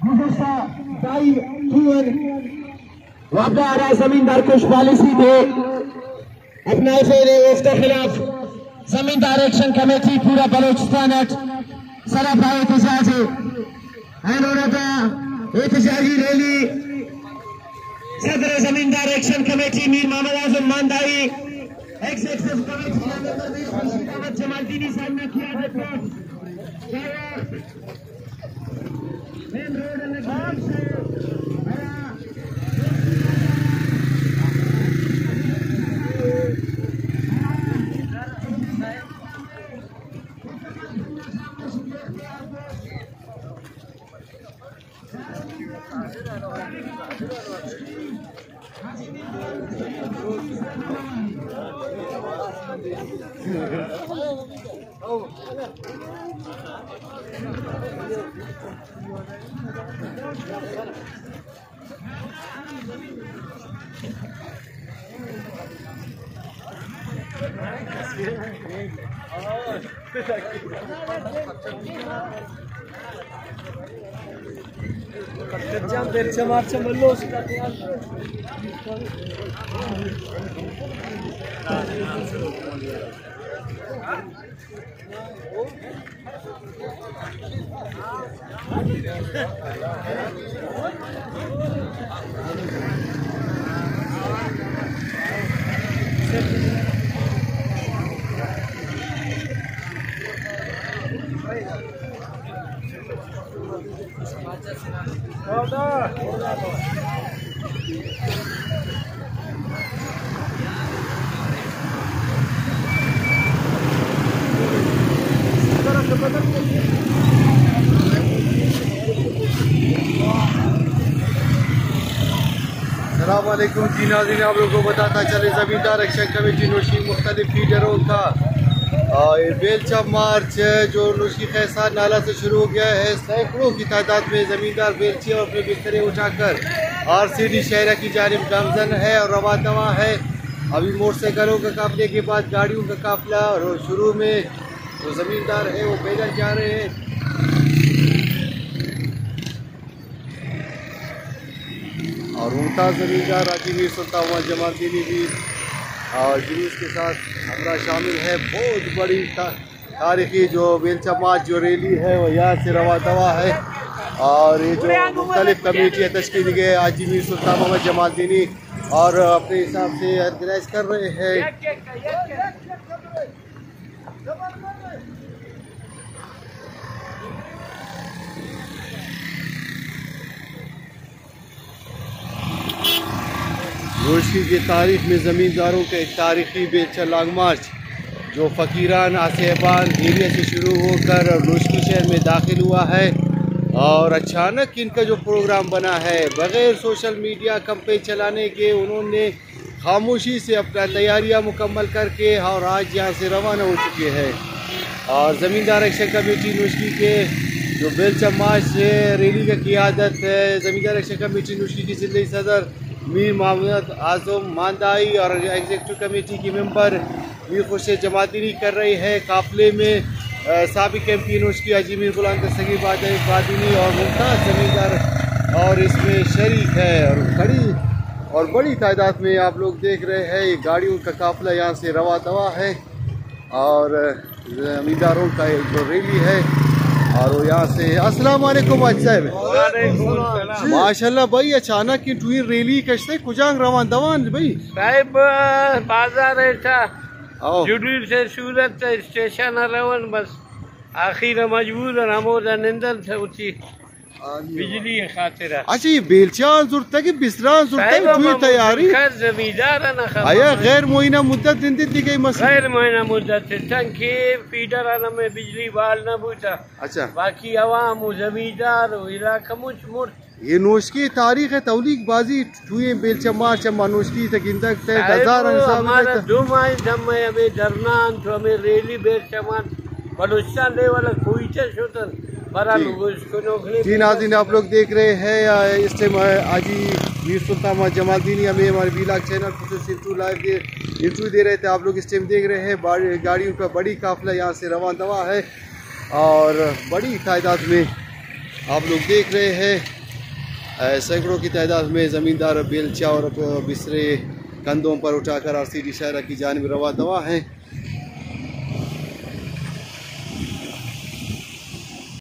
गुज़श्ता time वाक़ा आ रहा है जमींदार कुछ पॉलिसी में अपना उसके खिलाफ जमींदार एक्शन कमेटी पूरा बलोचिस्तान सरफ एहतजाज एहतजाजी रैली सदर जमींदार action committee Mir Mohammad Azam मानदाई executive committee Jamaldini साहब ने किया मेन रोड अस्सलामुअलैकुम जी नाज़रीन, आप लोगों को बताता चले ज़मींदार एक्शन कमेटी नोशी मुख्तलिफ फीडरों का बेलचा मार्च जो नोशी खैसार नाला से शुरू हो गया है। सैकड़ों की तादाद में ज़मींदार बेलचे और अपने बिस्तरे उठाकर RCD शहरा की जानिब गामजन है और रवा दवा है। अभी मोटरसाइकिलों का काफले के बाद गाड़ियों का काफिला और शुरू में जो ज़मींदार है वो पैदल जा रहे हैं। और मुमताज़ ज़मींदार हाजी मीर सुल्तान मोहम्मद जमालदीनी भी और जुलूस के साथ हमारा शामिल है। बहुत बड़ी तारीखी जो बेलचा मार्च जो रैली है वो यहाँ से रवा दवा है। और ये जो मुख्तलिफ कमेटियाँ तश्कील दी गई हाजी मीर सुल्तान मोहम्मद जमालदीनी और अपने हिसाब से ऑर्गेनाइज कर रहे हैं। रोशनी की तारीख में ज़मींदारों का एक तारीखी बेलचा लॉन्ग मार्च जो फ़कीरान आसेबान एरिया से शुरू होकर रोशनी शहर में दाखिल हुआ है। और अचानक इनका जो प्रोग्राम बना है बग़ैर सोशल मीडिया कैंपेन चलाने के उन्होंने खामोशी से अपना तैयारियां मुकम्मल करके और आज यहां से रवाना हो चुके हैं। और ज़मींदार एक्शन कमेटी नोशकी के जो बेलचा मार्च से रैली का क़ियादत है ज़मींदार एक्शन कमेटी नोशकी की ज़िले सदर मीर मोहम्मद आज़म मानदाई और एग्जीक्यूटिव कमेटी के मेंबर मीर खुर्शीद जमालदीनी कर रहे हैं। काफ़िले में साबिक़ MP नोशकी हाजी मीर गुलाम दस्तगीर बादीनी और मुमताज़ ज़मींदार और इसमें शरीक है। और बड़ी तादाद में आप लोग देख रहे हैं ये गाड़ियों का काफ़िला यहाँ से रवा दवा है और ज़मींदारों का एक जो रैली है और वो यहाँ से अस्सलाम वालेकुम साहब माशाल्लाह भाई अचानक की टूर रैली कशते कुजांग रवान दवान भाई साहिब बाजार जुडूर से सूरत स्टेशन रवन बस आखिर मजबूर और हमोदा निंदल से उठी बिजली खातिर। अच्छा ये बेलचान जुरता की बिसरान जुरता की तैयारी जमींदार ना आया गैर मुइना मुद्दत दिन दी गई मसला गैर मुइना मुद्दत टंकी फीडर आना में बिजली बाल न बूटा। अच्छा बाकी अवाम जमींदार इलाका मुझ मुर्द ये नोशकी तारीख है तौलीक बाजी टुए बेलचा मार्च नोशकी तक इंदक ते हजार हमारा दो माह दम में अबे दरनान तो हमें रैली बेलचा मार्च बलूचिस्तान लेवल कोई चोतन बड़ा लोगों इसको नौकरी। जी नाज़रीन आप लोग देख रहे हैं इस टाइम हाजी मीर सुल्तान मोहम्मद जमालदीनी हमें हमारे वीलॉग चैनल पर इंटरव्यू लाइव इंटरव्यू दे रहे थे। आप लोग इस टाइम देख रहे हैं गाड़ियों का बड़ी काफिला यहाँ से रवान दवा है और बड़ी तादाद में आप लोग देख रहे हैं सैकड़ों की तादाद में ज़मींदार बेलचा और बिस्तरे कंधों पर उठाकर RCD शाहरा की जानिब रवा दवा हैं।